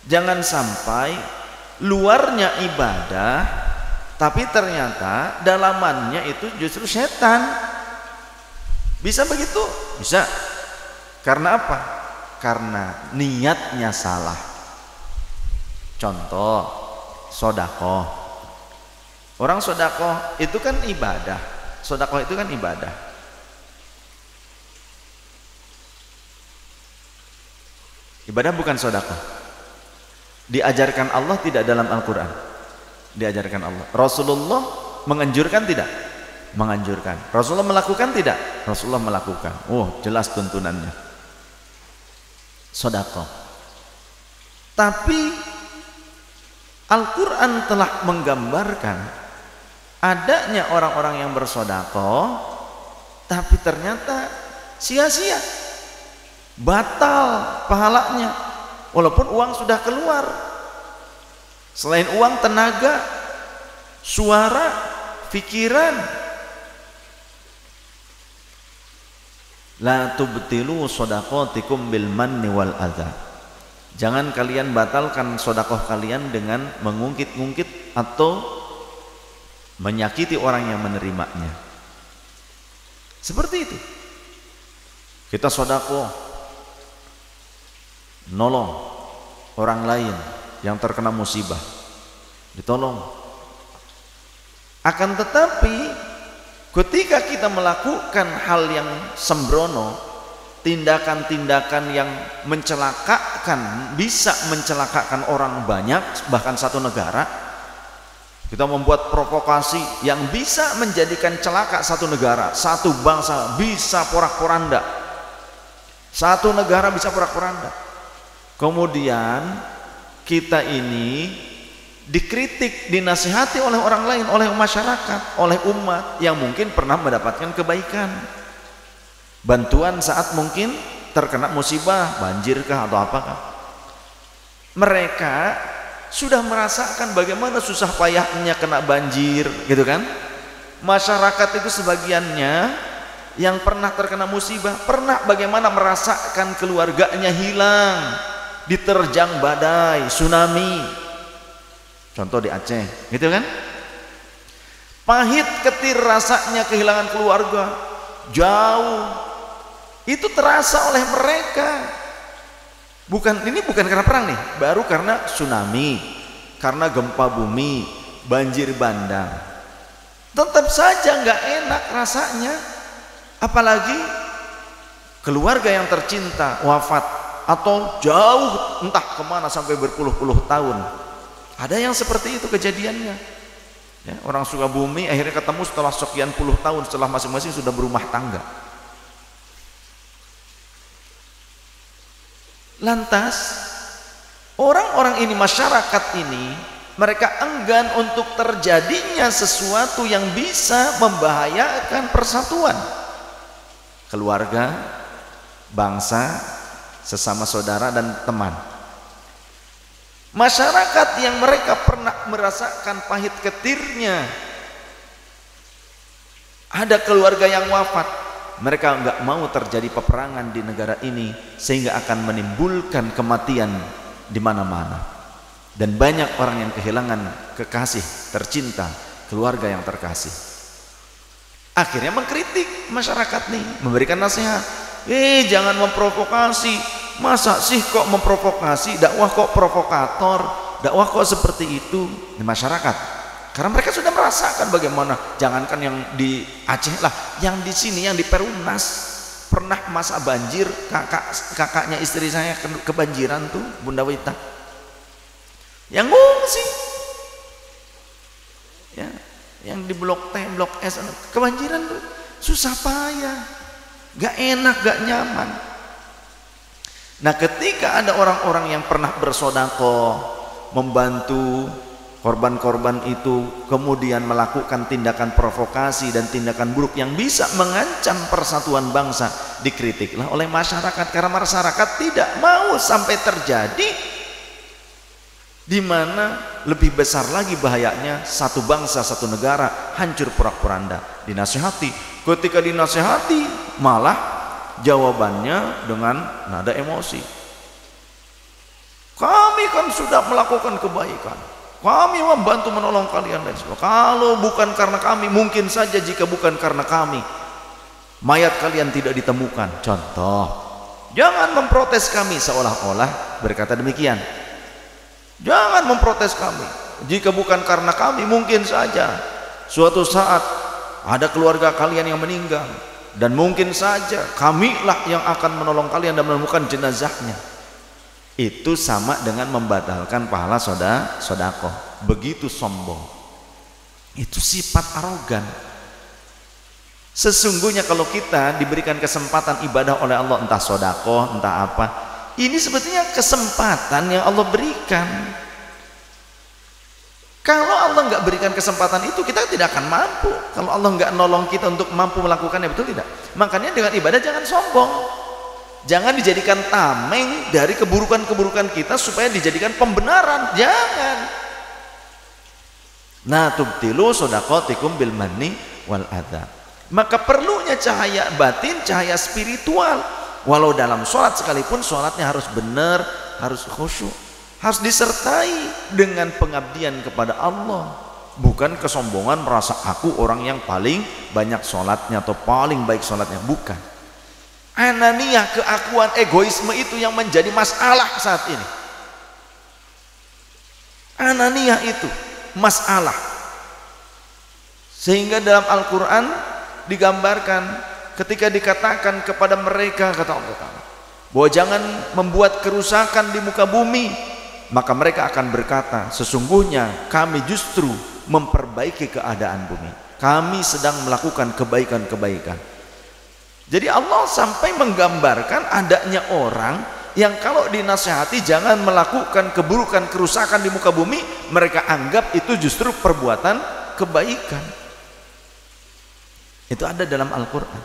Jangan sampai luarnya ibadah tapi ternyata dalamannya itu justru setan. Bisa begitu? Bisa. Karena apa? Karena niatnya salah. Contoh, sodakoh. Orang sodakoh itu kan ibadah. Sodakoh itu kan ibadah. Ibadah bukan sodakoh. Diajarkan Allah tidak dalam Al-Quran? Diajarkan Allah. Rasulullah menganjurkan tidak? Menganjurkan. Rasulullah melakukan tidak? Rasulullah melakukan. Oh, jelas tuntunannya. Sodakoh. Tapi Al-Quran telah menggambarkan adanya orang-orang yang bersodakoh tapi ternyata sia-sia, batal pahalanya, walaupun uang sudah keluar. Selain uang, tenaga, suara, pikiran. La tubtilu shadaqatikum bil manni wal adha. Jangan kalian batalkan sodakoh kalian dengan mengungkit-ungkit atau menyakiti orang yang menerimanya. Seperti itu. Kita sodakoh nolong orang lain yang terkena musibah, ditolong. Akan tetapi ketika kita melakukan hal yang sembrono, tindakan-tindakan yang mencelakakan, bisa mencelakakan orang banyak, bahkan satu negara, kita membuat provokasi yang bisa menjadikan celaka satu negara, satu bangsa bisa porak-poranda, satu negara bisa porak-poranda. Kemudian kita ini dikritik, dinasihati oleh orang lain, oleh masyarakat, oleh umat yang mungkin pernah mendapatkan kebaikan, bantuan saat mungkin terkena musibah, banjirkah atau apakah. Mereka sudah merasakan bagaimana susah payahnya kena banjir, gitu kan. Masyarakat itu sebagiannya yang pernah terkena musibah, pernah bagaimana merasakan keluarganya hilang, diterjang badai, tsunami. Contoh di Aceh, gitu kan. Pahit ketir rasanya kehilangan keluarga, jauh. Itu terasa oleh mereka. Ini bukan karena perang nih, baru karena tsunami, karena gempa bumi, banjir bandang. Tetap saja nggak enak rasanya. Apalagi keluarga yang tercinta wafat atau jauh entah kemana sampai berpuluh-puluh tahun. Ada yang seperti itu kejadiannya. Ya, orang Sukabumi akhirnya ketemu setelah sekian puluh tahun, setelah masing-masing sudah berumah tangga. Lantas orang-orang ini, masyarakat ini, mereka enggan untuk terjadinya sesuatu yang bisa membahayakan persatuan keluarga, bangsa, sesama saudara dan teman. Masyarakat yang mereka pernah merasakan pahit ketirnya, ada keluarga yang wafat, mereka enggak mau terjadi peperangan di negara ini sehingga akan menimbulkan kematian di mana-mana, dan banyak orang yang kehilangan kekasih tercinta, keluarga yang terkasih. Akhirnya mengkritik masyarakat nih, memberikan nasihat, jangan memprovokasi. Masa sih kok memprovokasi, dakwah kok provokator, dakwah kok seperti itu di masyarakat. Karena mereka sudah merasakan bagaimana, jangankan yang di Aceh lah, yang di sini, yang di Perumnas, pernah masa banjir, kakaknya istri saya kebanjiran tuh, Bunda Wita, yang ngungsi, ya, yang di blok T, blok S, kebanjiran tuh, susah payah, gak enak, gak nyaman. Nah, ketika ada orang-orang yang pernah bersedekah, membantu korban-korban itu, kemudian melakukan tindakan provokasi dan tindakan buruk yang bisa mengancam persatuan bangsa, dikritiklah oleh masyarakat, karena masyarakat tidak mau sampai terjadi di mana lebih besar lagi bahayanya satu bangsa, satu negara hancur porak-poranda. Dinasihati, ketika dinasihati malah jawabannya dengan nada emosi. Kami kan sudah melakukan kebaikan, kami membantu menolong kalian dan sebagainya. Kalau bukan karena kami, mungkin saja jika bukan karena kami, mayat kalian tidak ditemukan. Contoh, jangan memprotes kami, seolah-olah berkata demikian. Jangan memprotes kami, jika bukan karena kami, mungkin saja suatu saat ada keluarga kalian yang meninggal, dan mungkin saja kamilah yang akan menolong kalian dan menemukan jenazahnya. Itu sama dengan membatalkan pahala sedekah. Begitu sombong, itu sifat arogan. Sesungguhnya kalau kita diberikan kesempatan ibadah oleh Allah, entah sedekah, entah apa, ini sebetulnya kesempatan yang Allah berikan. Kalau Allah nggak berikan kesempatan itu, kita tidak akan mampu. Kalau Allah nggak nolong kita untuk mampu melakukannya, betul tidak? Makanya dengan ibadah jangan sombong. Jangan dijadikan tameng dari keburukan-keburukan kita supaya dijadikan pembenaran. Jangan. Nah, tubtilu shadaqatikum bil manni wal adza. Maka perlunya cahaya batin, cahaya spiritual. Walau dalam sholat sekalipun, sholatnya harus benar, harus khusyuk, harus disertai dengan pengabdian kepada Allah. Bukan kesombongan merasa aku orang yang paling banyak sholatnya atau paling baik sholatnya. Bukan. Ananiyah, keakuan, egoisme itu yang menjadi masalah saat ini. Ananiyah itu masalah. Sehingga dalam Al-Quran digambarkan ketika dikatakan kepada mereka, kata Allah Ta'ala, bahwa jangan membuat kerusakan di muka bumi, maka mereka akan berkata, sesungguhnya kami justru memperbaiki keadaan bumi, kami sedang melakukan kebaikan-kebaikan. Jadi Allah sampai menggambarkan adanya orang yang kalau dinasihati jangan melakukan keburukan, kerusakan di muka bumi, mereka anggap itu justru perbuatan kebaikan. Itu ada dalam Al-Quran.